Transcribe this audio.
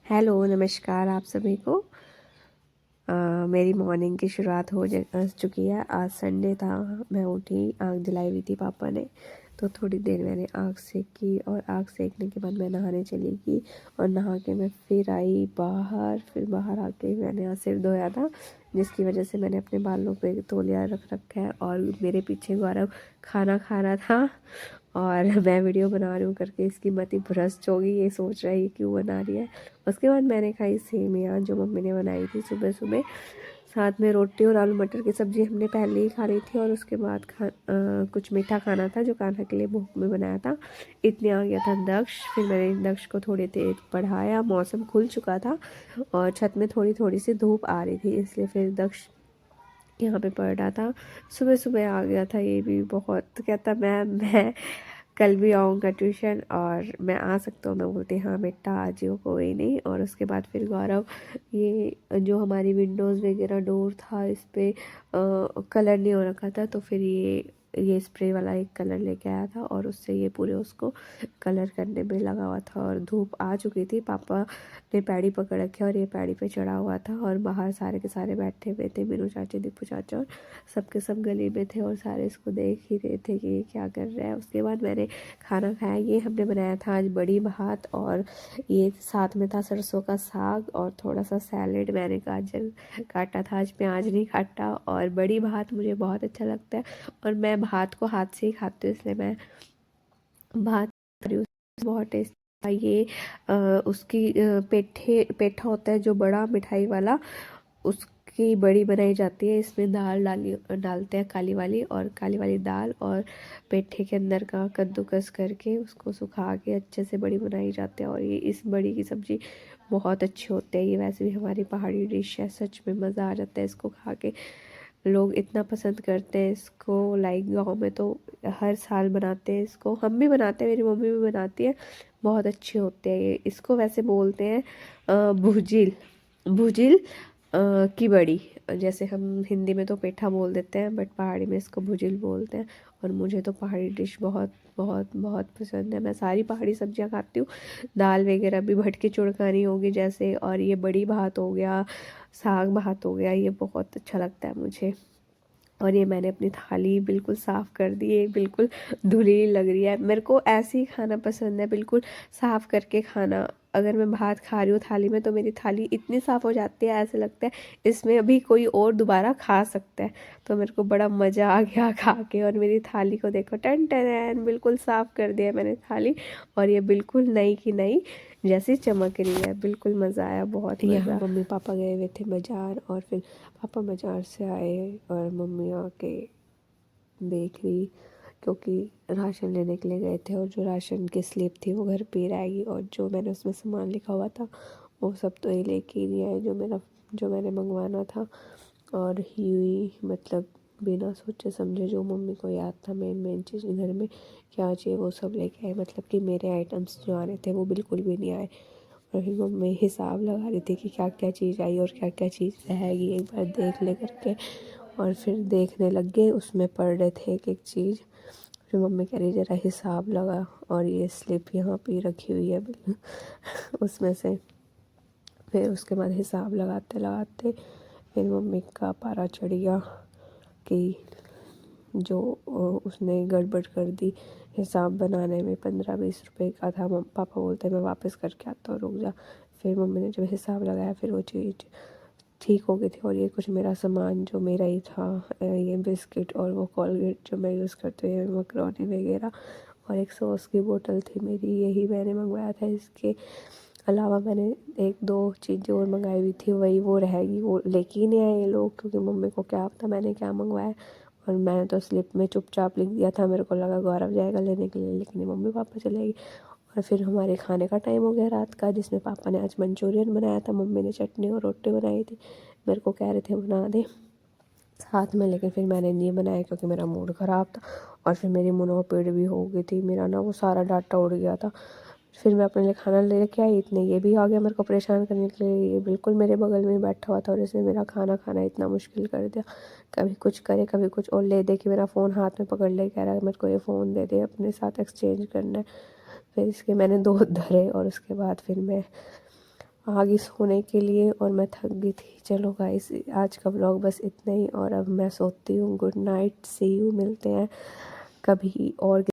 Hello, नमस्कार आप सभी को। मेरी मॉर्निंग की शुरुआत हो चुकी है। आज संडे था, मैं उठी, आँख जलाई हुई थी पापा ने, तो थोड़ी देर मैंने आँख सेकी और आँख सेकने के बाद मैं नहाने चली गई और नहा के मैं फिर आई बाहर। फिर बाहर आके मैंने यहाँ सिर धोया था, जिसकी वजह से मैंने अपने बालों पे तौलिया रख रखा है और मेरे पीछे गौरव खाना खा रहा था और मैं वीडियो बना रही हूँ करके इसकी मति भ्रष्ट होगी, ये सोच रहा है ये क्यों बना रही है। उसके बाद मैंने खाई सेमियाँ जो मम्मी ने बनाई थी सुबह सुबह, साथ में रोटी और आलू मटर की सब्ज़ी हमने पहले ही खा ली थी। और उसके बाद कुछ मीठा खाना था जो कान्हा के लिए भूख में बनाया था। इतने आ गया था दक्ष। फिर मैंने दक्ष को थोड़ी देर पढ़ाया, मौसम खुल चुका था और छत में थोड़ी थोड़ी सी धूप आ रही थी, इसलिए फिर दक्ष यहाँ पे पढ़ रहा था। सुबह सुबह आ गया था ये भी, बहुत कहता मैं कल भी आऊँगा ट्यूशन और मैं आ सकता हूँ। मैं बोलती हाँ बेटा आ जाओ, कोई नहीं। और उसके बाद फिर गौरव ये जो हमारी विंडोज़ वगैरह डोर था इस पर कलर नहीं हो रखा था, तो फिर ये स्प्रे वाला एक कलर लेके आया था और उससे ये पूरे उसको कलर करने में लगा हुआ था। और धूप आ चुकी थी, पापा ने पैड़ी पकड़ रखे और ये पैड़ी पे चढ़ा हुआ था और बाहर सारे के सारे बैठे हुए थे, मीनू चाची, दीपू चाचा और सबके सब गली में थे और सारे इसको देख ही रहे थे कि ये क्या कर रहा है। उसके बाद मैंने खाना खाया। ये हमने बनाया था आज बड़ी भात और ये साथ में था सरसों का साग और थोड़ा सा सैलेड। मैंने गाजर काटा था, आज प्याज नहीं काटा। और बड़ी भात मुझे बहुत अच्छा लगता है और मैं भात को हाथ से ही खाती हूँ, इसलिए मैं भात खा रही हूँ। बहुत टेस्ट था ये। उसकी पेठा होता है जो बड़ा मिठाई वाला, उसकी बड़ी बनाई जाती है। इसमें दाल डालते हैं, काली वाली दाल, और पेठे के अंदर का कद्दूकस करके उसको सुखा के अच्छे से बड़ी बनाई जाती है। और ये इस बड़ी की सब्ज़ी बहुत अच्छी होती है। ये वैसे भी हमारी पहाड़ी डिश है, सच में मज़ा आ जाता है इसको खा के। लोग इतना पसंद करते हैं इसको, लाइक गाँव में तो हर साल बनाते हैं इसको, हम भी बनाते हैं, मेरी मम्मी भी बनाती है। बहुत अच्छे होते हैं ये। इसको वैसे बोलते हैं भुजिल भुजिल की बड़ी। जैसे हम हिंदी में तो पेठा बोल देते हैं, बट पहाड़ी में इसको भुजिल बोलते हैं। और मुझे तो पहाड़ी डिश बहुत बहुत बहुत पसंद है। मैं सारी पहाड़ी सब्जियां खाती हूँ, दाल वगैरह भी, भटकी चुड़कानी होगी जैसे, और ये बड़ी भात हो गया, साग भात हो गया, ये बहुत अच्छा लगता है मुझे। और ये मैंने अपनी थाली बिल्कुल साफ़ कर दी है, बिल्कुल धुली लग रही है। मेरे को ऐसे ही खाना पसंद है, बिल्कुल साफ़ करके खाना। अगर मैं भात खा रही हूँ थाली में तो मेरी थाली इतनी साफ़ हो जाती है, ऐसे लगता है इसमें अभी कोई और दोबारा खा सकता है। तो मेरे को बड़ा मज़ा आ गया खा के। और मेरी थाली को देखो, टन टन बिल्कुल साफ़ कर दिया मैंने थाली, और ये बिल्कुल नई की नई जैसी चमक रही है। बिल्कुल मज़ा आया, बहुत मज़ा। मम्मी पापा गए हुए थे बाज़ार और फिर पापा बाज़ार से आए और मम्मी आके देख रही, क्योंकि राशन लेने के लिए गए थे और जो राशन की स्लिप थी वो घर पे रहेगी और जो मैंने उसमें सामान लिखा हुआ था वो सब तो ये लेके ही नहीं आए, जो मैंने मंगवाना था। और ही मतलब बिना सोचे समझे जो मम्मी को याद था मेन चीज़ घर में क्या चाहिए वो सब लेके आए। मतलब कि मेरे आइटम्स जो आने थे वो बिल्कुल भी नहीं आए। और फिर मम्मी हिसाब लगा रही थी कि क्या क्या चीज़ आई और क्या क्या चीज़ रहेगी, एक बार देख ले करके। और फिर देखने लग गए, उसमें पढ़ रहे थे एक एक चीज़। फिर मम्मी कह रही ज़रा हिसाब लगा, और ये स्लिप यहाँ पे रखी हुई है उसमें से। फिर उसके बाद हिसाब लगाते लगाते फिर मम्मी का पारा चढ़ गया कि जो उसने गड़बड़ कर दी हिसाब बनाने में। 15-20 रुपए का था। पापा बोलते मैं वापस करके आता हूँ, रुक जा। फिर मम्मी ने जब हिसाब लगाया फिर वो चीज़ ठीक हो गई थी। और ये कुछ मेरा सामान जो मेरा ही था, ये बिस्किट और वो कोलगेट जो मैं यूज़ करती हूँ, मकरोनी वगैरह, और एक सॉस की बोतल थी मेरी, यही मैंने मंगवाया था। इसके अलावा मैंने एक दो चीज़ें और मंगाई हुई थी, वही वो रहेगी, वो लेके ही नहीं आए ये लोग, क्योंकि मम्मी को क्या पता मैंने क्या मंगवाया। और मैंने तो स्लिप में चुपचाप लिख दिया था, मेरे को लगा गौरव जाएगा लेने के लिए, लेकिन मम्मी पापा चले गए। और फिर हमारे खाने का टाइम हो गया रात का, जिसमें पापा ने आज मंचूरियन बनाया था, मम्मी ने चटनी और रोटी बनाई थी। मेरे को कह रहे थे बना दे साथ में, लेकिन फिर मैंने नहीं बनाया क्योंकि मेरा मूड ख़राब था। और फिर मेरी मुँह भी हो गई थी, मेरा ना वो सारा डाटा उड़ गया था। फिर मैं अपने लिए खाना लेके आई, इतने ये भी आ गया मेरे को परेशान करने के लिए। ये बिल्कुल मेरे बगल में बैठा हुआ था और इसने मेरा खाना खाना इतना मुश्किल कर दिया। कभी कुछ करे कभी कुछ, और ले दे के मेरा फ़ोन हाथ में पकड़ ले, कह रहा है मेरे को ये फ़ोन दे दे, अपने साथ एक्सचेंज करना है। फिर इसके मैंने दो धरे और उसके बाद फिर मैं आ गई सोने के लिए और मैं थक गई थी। चलो गाइस आज का व्लॉग बस इतना ही और अब मैं सोती हूँ। गुड नाइट, सी यू, मिलते हैं कभी और।